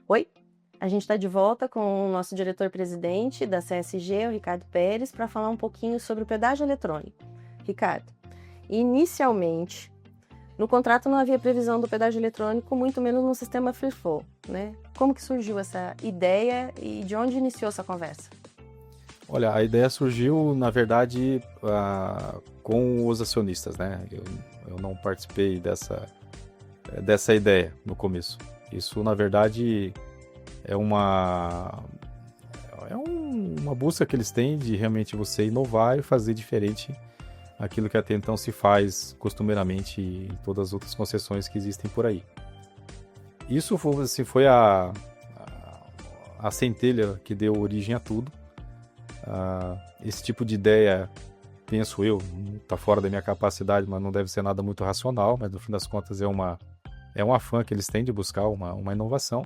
Oi, a gente está de volta com o nosso diretor-presidente da CSG, o Ricardo Pérez, para falar um pouquinho sobre o pedágio eletrônico. Ricardo, inicialmente, no contrato não havia previsão do pedágio eletrônico, muito menos no sistema Free Flow, né? Como que surgiu essa ideia e de onde iniciou essa conversa? Olha, a ideia surgiu, na verdade, com os acionistas, né? Eu não participei dessa ideia no começo. Isso, na verdade, é uma busca que eles têm de realmente você inovar e fazer diferente aquilo que até então se faz costumeiramente em todas as outras concessões que existem por aí. Isso foi, assim, foi a centelha que deu origem a tudo. Esse tipo de ideia, penso eu, está fora da minha capacidade, mas não deve ser nada muito racional, mas no fim das contas é um afã que eles têm de buscar uma inovação.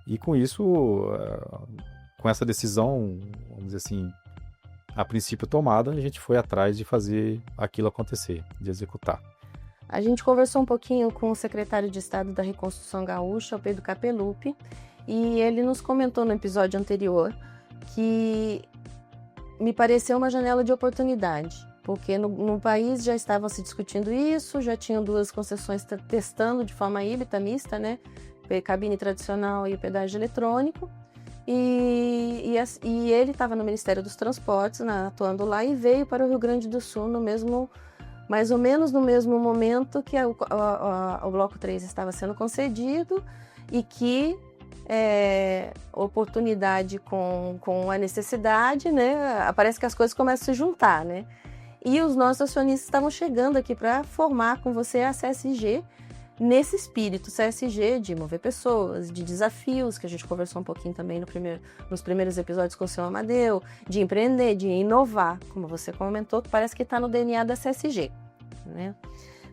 E com isso, com essa decisão, vamos dizer assim, a princípio tomada, a gente foi atrás de fazer aquilo acontecer, de executar. A gente conversou um pouquinho com o secretário de Estado da Reconstrução Gaúcha, o Pedro Capelupi, e ele nos comentou no episódio anterior que me pareceu uma janela de oportunidade, porque no país já estavam se discutindo isso, já tinham duas concessões testando de forma híbrida, mista, né? Cabine tradicional e pedágio eletrônico. E ele estava no Ministério dos Transportes, atuando lá, e veio para o Rio Grande do Sul mais ou menos no mesmo momento que o Bloco 3 estava sendo concedido e que oportunidade com a necessidade, né? Parece que as coisas começam a se juntar, né? E os nossos acionistas estavam chegando aqui para formar com você a CSG nesse espírito CSG de mover pessoas, de desafios, que a gente conversou um pouquinho também nos primeiros episódios com o seu Amadeu, de empreender, de inovar, como você comentou, que parece que está no DNA da CSG, né?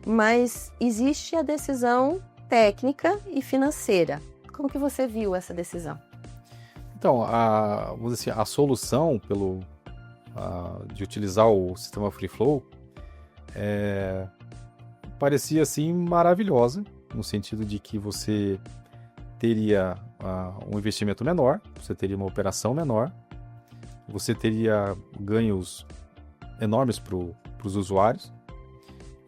Mas existe a decisão técnica e financeira. Como que você viu essa decisão? Então, vamos dizer assim, a solução de utilizar o sistema Free Flow parecia assim maravilhosa, no sentido de que você teria um investimento menor, você teria uma operação menor, você teria ganhos enormes para os usuários.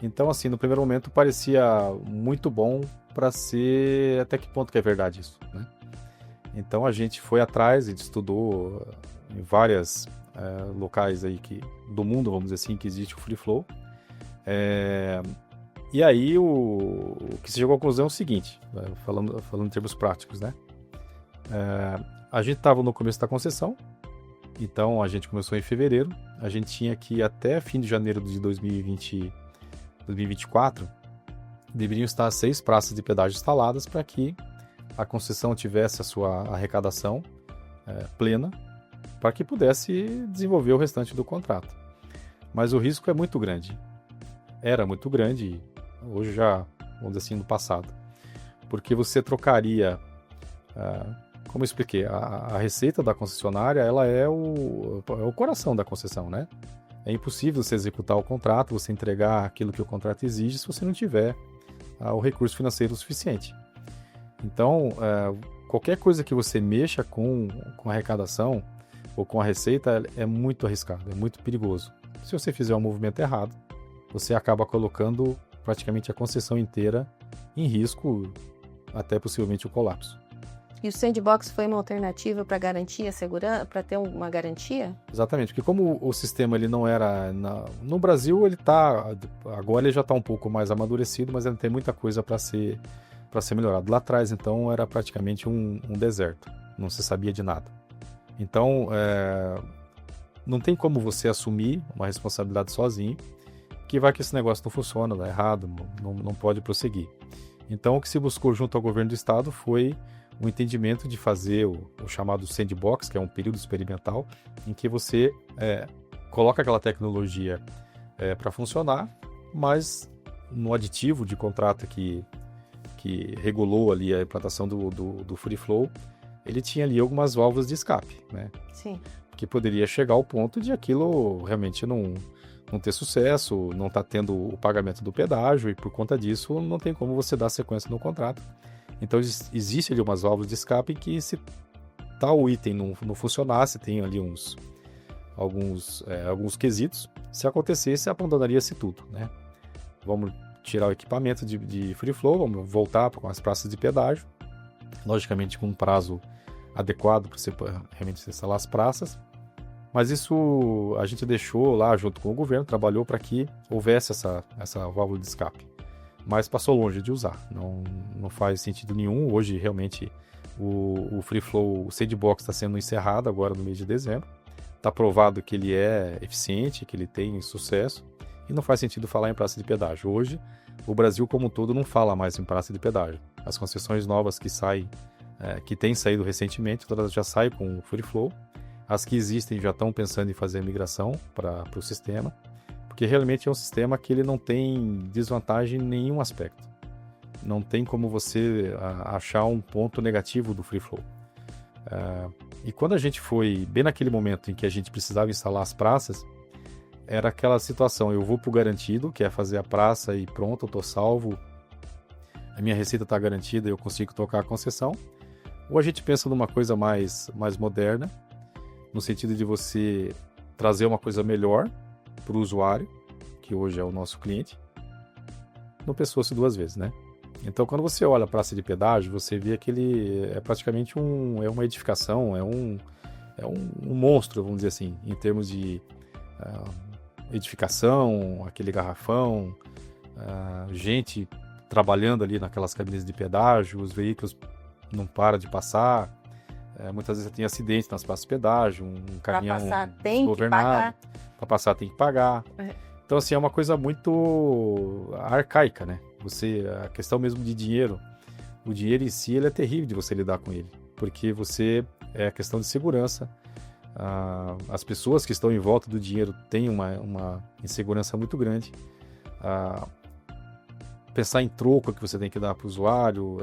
Então, assim, no primeiro momento parecia muito bom para ser até que ponto que é verdade isso, né? Então a gente foi atrás, a gente estudou em vários locais aí do mundo, vamos dizer assim, que existe o Free Flow. E aí o que se chegou à conclusão é o seguinte, falando em termos práticos, né? A gente estava no começo da concessão, então a gente começou em fevereiro, a gente tinha que até fim de janeiro de 2024 deveriam estar 6 praças de pedágio instaladas para que a concessão tivesse a sua arrecadação plena, para que pudesse desenvolver o restante do contrato. Mas o risco é muito grande. Era muito grande, hoje já, vamos dizer assim, no passado. Porque você trocaria, como eu expliquei, a receita da concessionária, ela é o coração da concessão, né? É impossível você executar o contrato, você entregar aquilo que o contrato exige se você não tiver o recurso financeiro suficiente. Então, qualquer coisa que você mexa com a arrecadação ou com a receita é muito arriscado, é muito perigoso. Se você fizer um movimento errado, você acaba colocando praticamente a concessão inteira em risco, até possivelmente o colapso. E o sandbox foi uma alternativa para garantir a segurança, para ter uma garantia? Exatamente, porque como o sistema ele não era... No Brasil agora ele já está um pouco mais amadurecido, mas ainda tem muita coisa para ser melhorado. Lá atrás, então, era praticamente um deserto, não se sabia de nada. Então, não tem como você assumir uma responsabilidade sozinho, que vai que esse negócio não funciona, dá errado, não pode prosseguir. Então, o que se buscou junto ao governo do estado foi o entendimento de fazer o chamado sandbox, que é um período experimental, em que você coloca aquela tecnologia para funcionar, mas no aditivo de contrato que regulou ali a implantação do Free Flow, ele tinha ali algumas válvulas de escape, né? Sim. Que poderia chegar ao ponto de aquilo realmente não ter sucesso, não tá tendo o pagamento do pedágio, e por conta disso não tem como você dar sequência no contrato. Então existe ali umas válvulas de escape que, se tal item não funcionasse, tem ali alguns quesitos, se acontecesse, abandonaria-se tudo, né? Vamos tirar o equipamento de free flow, vamos voltar com as praças de pedágio, logicamente com um prazo adequado para você realmente instalar as praças, mas isso a gente deixou lá junto com o governo, trabalhou para que houvesse essa válvula de escape, mas passou longe de usar, não faz sentido nenhum. Hoje realmente o free flow, o sandbox está sendo encerrado agora no mês de dezembro, está provado que ele é eficiente, que ele tem sucesso, e não faz sentido falar em praça de pedágio. Hoje o Brasil como um todo não fala mais em praça de pedágio. As concessões novas que saem, que têm saído recentemente, todas já saem com o free flow. As que existem já estão pensando em fazer a migração para o sistema, porque realmente é um sistema que ele não tem desvantagem em nenhum aspecto. Não tem como você achar um ponto negativo do free flow. E quando a gente foi, bem naquele momento em que a gente precisava instalar as praças, era aquela situação: eu vou para o garantido, que é fazer a praça e pronto, eu estou salvo, a minha receita está garantida, eu consigo tocar a concessão. Ou a gente pensa numa coisa mais moderna, no sentido de você trazer uma coisa melhor para o usuário, que hoje é o nosso cliente. Não pensou-se duas vezes, né? Então, quando você olha a praça de pedágio, você vê que ele é praticamente uma edificação, é um monstro, vamos dizer assim, em termos de edificação, aquele garrafão, gente trabalhando ali naquelas cabines de pedágio, os veículos não param de passar. Muitas vezes tem acidente nas praças de pedágio, um caminhão desgovernado. Para passar tem que pagar. Então, assim, é uma coisa muito arcaica, né? A questão mesmo de dinheiro, o dinheiro em si, ele é terrível de você lidar com ele, porque é a questão de segurança. As pessoas que estão em volta do dinheiro têm uma insegurança muito grande. Pensar em troco que você tem que dar para o usuário,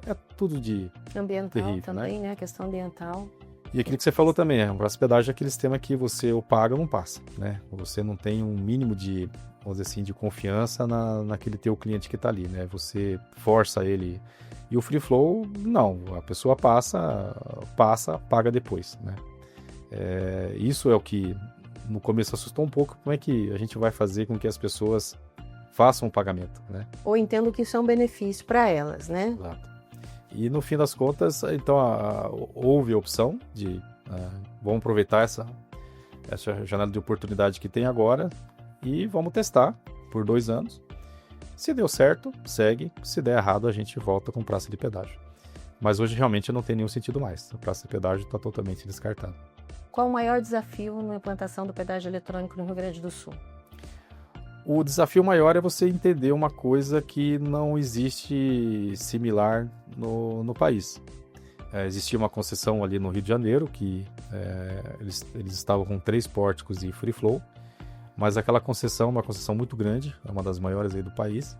é tudo de ambiental terrível, também, né? A questão ambiental. E aquilo que você falou também, a praça de pedágio é aquele sistema que você ou paga ou não passa, né? Você não tem um mínimo de, vamos dizer assim, de confiança naquele teu cliente que está ali, né? Você força ele. E o free flow, não. A pessoa passa, paga depois, né? Isso é o que no começo assustou um pouco. Como é que a gente vai fazer com que as pessoas façam o pagamento, né? Ou entendam que isso é um benefício para elas, né? Exato. E no fim das contas, então, houve a opção de vamos aproveitar essa janela de oportunidade que tem agora e vamos testar por 2 anos. Se deu certo, segue. Se der errado, a gente volta com praça de pedágio. Mas hoje realmente não tem nenhum sentido mais. A praça de pedágio está totalmente descartada. Qual o maior desafio na implantação do pedágio eletrônico no Rio Grande do Sul? O desafio maior é você entender uma coisa que não existe similar no país. Existia uma concessão ali no Rio de Janeiro, que eles estavam com 3 pórticos de free flow, mas aquela concessão é uma concessão muito grande, é uma das maiores aí do país,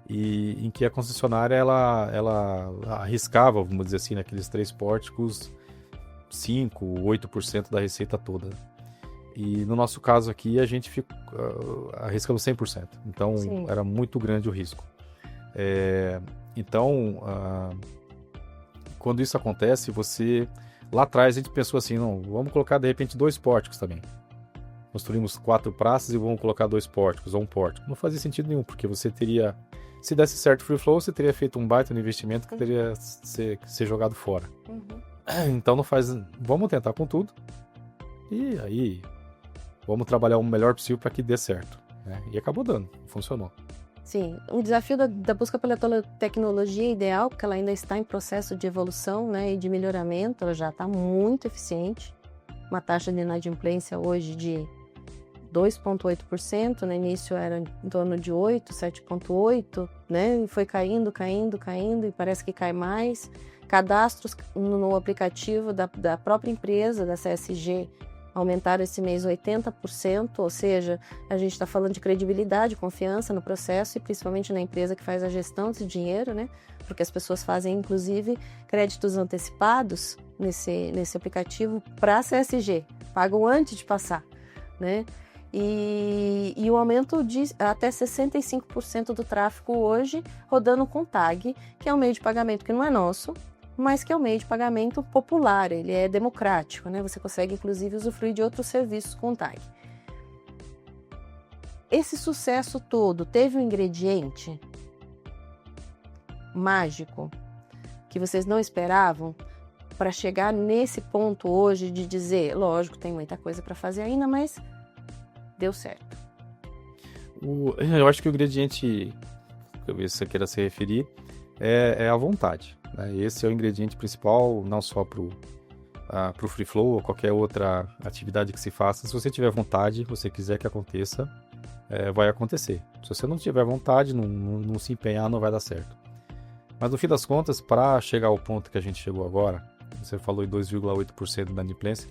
e em que a concessionária ela arriscava, vamos dizer assim, naqueles 3 pórticos, 5, 8% da receita toda. E no nosso caso aqui, a gente arriscando 100%. Então, sim, era muito grande o risco. Então, quando isso acontece, lá atrás a gente pensou assim, não, vamos colocar de repente 2 pórticos também. Construímos 4 praças e vamos colocar 2 pórticos ou um pórtico. Não fazia sentido nenhum, porque você teria, se desse certo o free flow, você teria feito um baita no investimento que teria ser jogado fora. Então não faz, vamos tentar com tudo. E aí vamos trabalhar o melhor possível para que dê certo, né? E acabou dando, funcionou. Sim, o desafio da busca pela tecnologia ideal, porque ela ainda está em processo de evolução, né, e de melhoramento, ela já está muito eficiente. Uma taxa de inadimplência hoje de 2,8%, no início era em torno de 8, 7,8%, né, e foi caindo, e parece que cai mais. Cadastros no aplicativo da própria empresa, da CSG, aumentaram esse mês 80%, ou seja, a gente está falando de credibilidade, confiança no processo e principalmente na empresa que faz a gestão desse dinheiro, né? Porque as pessoas fazem, inclusive, créditos antecipados nesse aplicativo para a CSG, pagam antes de passar, né? e o aumento de até 65% do tráfego hoje rodando com tag, que é um meio de pagamento que não é nosso, mas que é um meio de pagamento popular, ele é democrático, né? Você consegue inclusive usufruir de outros serviços com tag. Esse sucesso todo teve um ingrediente mágico que vocês não esperavam para chegar nesse ponto hoje de dizer, lógico, tem muita coisa para fazer ainda, mas deu certo? Eu acho que o ingrediente que você queira se referir é a vontade, né? Esse é o ingrediente principal, não só para o Free Flow ou qualquer outra atividade que se faça. Se você tiver vontade, você quiser que aconteça, vai acontecer. Se você não tiver vontade, não se empenhar, não vai dar certo. Mas no fim das contas, para chegar ao ponto que a gente chegou agora, você falou em 2,8% da inadimplência,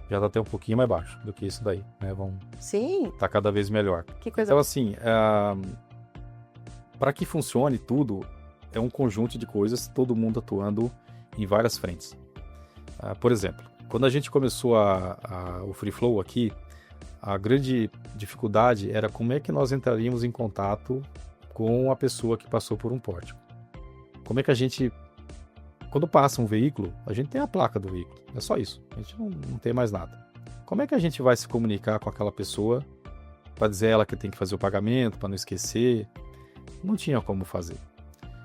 já está até um pouquinho mais baixo do que isso daí, né? Sim. Tá cada vez melhor. Que coisa. Então, assim, para que funcione tudo, é um conjunto de coisas, todo mundo atuando em várias frentes. Por exemplo, quando a gente começou o Free Flow aqui, a grande dificuldade era como é que nós entraríamos em contato com a pessoa que passou por um pórtico. Como é que a gente... Quando passa um veículo, a gente tem a placa do veículo. É só isso. A gente não tem mais nada. Como é que a gente vai se comunicar com aquela pessoa para dizer a ela que tem que fazer o pagamento, para não esquecer? Não tinha como fazer.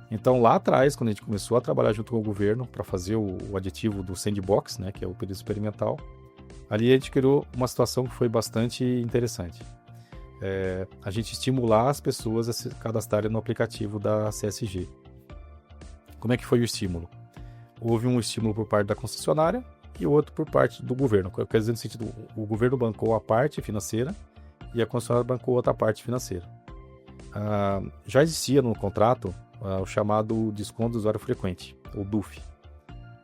Então, lá atrás, quando a gente começou a trabalhar junto com o governo para fazer o aditivo do Sandbox, né, que é o período experimental, ali a gente criou uma situação que foi bastante interessante. A gente estimular as pessoas a se cadastrarem no aplicativo da CSG. Como é que foi o estímulo? Houve um estímulo por parte da concessionária e outro por parte do governo. Quer dizer, no sentido, o governo bancou a parte financeira e a concessionária bancou outra parte financeira. Já existia no contrato o chamado desconto do usuário frequente, o DUF.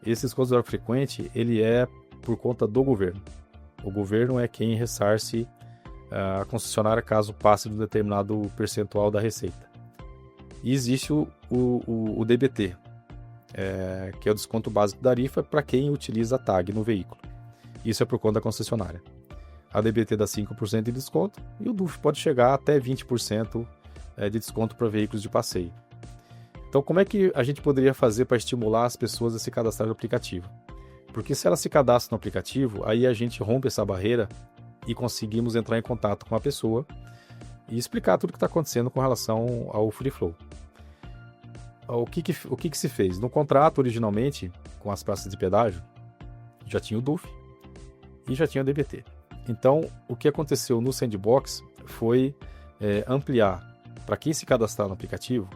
Esse desconto do usuário frequente, ele é por conta do governo. O governo é quem ressarce a concessionária caso passe de um determinado percentual da receita. E existe o DBT, que é o desconto básico da tarifa para quem utiliza a tag no veículo. Isso é por conta da concessionária. A DBT dá 5% de desconto e o DUF pode chegar até 20% de desconto para veículos de passeio. Então, como é que a gente poderia fazer para estimular as pessoas a se cadastrar no aplicativo? Porque se elas se cadastram no aplicativo, aí a gente rompe essa barreira e conseguimos entrar em contato com a pessoa e explicar tudo o que está acontecendo com relação ao Free Flow. O que se fez? No contrato, originalmente, com as praças de pedágio, já tinha o DUF e já tinha o DBT. Então, o que aconteceu no Sandbox foi ampliar para quem se cadastrar no aplicativo.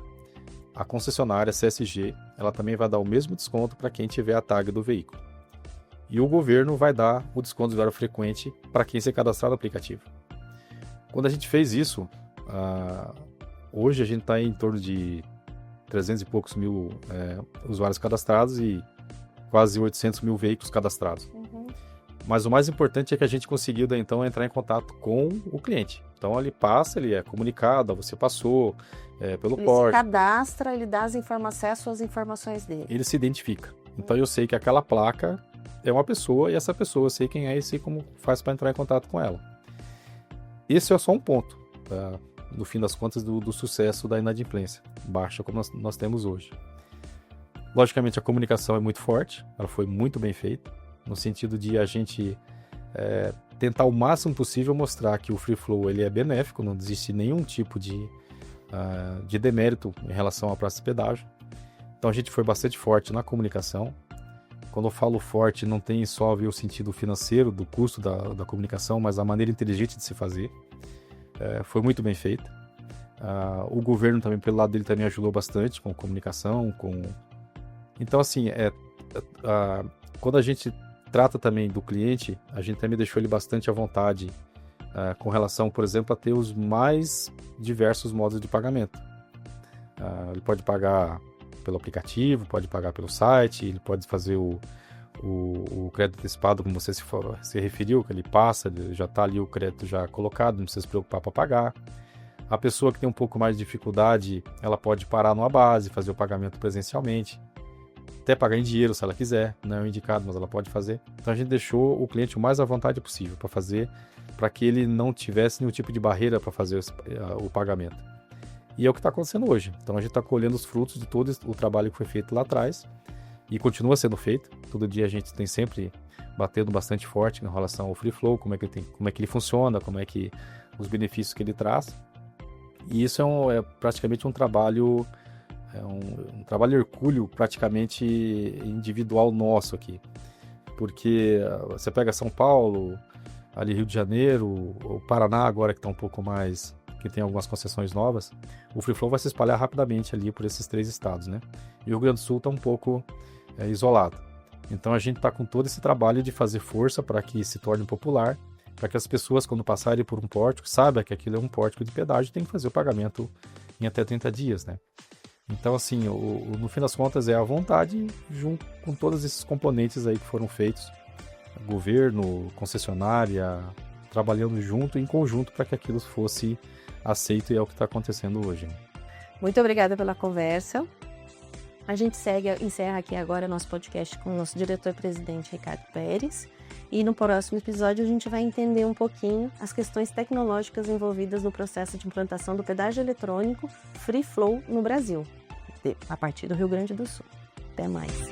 A concessionária CSG, ela também vai dar o mesmo desconto para quem tiver a tag do veículo. E o governo vai dar o desconto de usuário frequente para quem se cadastrar no aplicativo. Quando a gente fez isso, hoje a gente está em torno de 300 e poucos mil usuários cadastrados e quase 800 mil veículos cadastrados. Uhum. Mas o mais importante é que a gente conseguiu, então, entrar em contato com o cliente. Então, ele passa, ele é comunicado, você passou pelo porte. Ele se cadastra, ele dá acesso às informações dele. Ele se identifica. Então, eu sei que aquela placa é uma pessoa e essa pessoa eu sei quem é e sei como faz para entrar em contato com ela. Esse é só um ponto, tá? No fim das contas, do sucesso da inadimplência baixa como nós temos hoje. Logicamente, a comunicação é muito forte, ela foi muito bem feita, no sentido de a gente tentar o máximo possível mostrar que o Free Flow ele é benéfico, não existe nenhum tipo de demérito em relação à praça de pedágio. Então a gente foi bastante forte na comunicação. Quando eu falo forte, não tem só o sentido financeiro do custo da comunicação, mas a maneira inteligente de se fazer. Foi muito bem feita. O governo também, pelo lado dele, também ajudou bastante com comunicação. Então, assim, quando a gente trata também do cliente, a gente também deixou ele bastante à vontade com relação, por exemplo, a ter os mais diversos modos de pagamento. Ele pode pagar pelo aplicativo, pode pagar pelo site, ele pode fazer o crédito antecipado, como você se referiu, que ele passa, já está ali o crédito já colocado, não precisa se preocupar para pagar. A pessoa que tem um pouco mais de dificuldade, ela pode parar numa base, fazer o pagamento presencialmente. até pagar em dinheiro se ela quiser, não é o indicado, mas ela pode fazer. Então a gente deixou o cliente o mais à vontade possível para fazer, para que ele não tivesse nenhum tipo de barreira para fazer o pagamento. E é o que está acontecendo hoje. Então a gente está colhendo os frutos de todo o trabalho que foi feito lá atrás e continua sendo feito. Todo dia a gente tem sempre batendo bastante forte em relação ao Free Flow, como é que ele funciona, como é que os benefícios que ele traz. E isso é praticamente um trabalho, um trabalho hercúleo praticamente individual nosso aqui. Porque você pega São Paulo, ali Rio de Janeiro, o Paraná agora que está um pouco mais, que tem algumas concessões novas, o Free Flow vai se espalhar rapidamente ali por esses 3 estados, né? E o Rio Grande do Sul está um pouco isolado. Então a gente está com todo esse trabalho de fazer força para que se torne popular, para que as pessoas, quando passarem por um pórtico, saibam que aquilo é um pórtico de pedágio, tem que fazer o pagamento em até 30 dias, né? Então, assim, no fim das contas é a vontade, junto com todos esses componentes aí que foram feitos, governo, concessionária, trabalhando junto, em conjunto, para que aquilo fosse aceito, e é o que está acontecendo hoje. Muito obrigada pela conversa. A gente encerra aqui agora nosso podcast com o nosso diretor-presidente Ricardo Pérez. E no próximo episódio a gente vai entender um pouquinho as questões tecnológicas envolvidas no processo de implantação do pedágio eletrônico Free Flow no Brasil, a partir do Rio Grande do Sul. Até mais!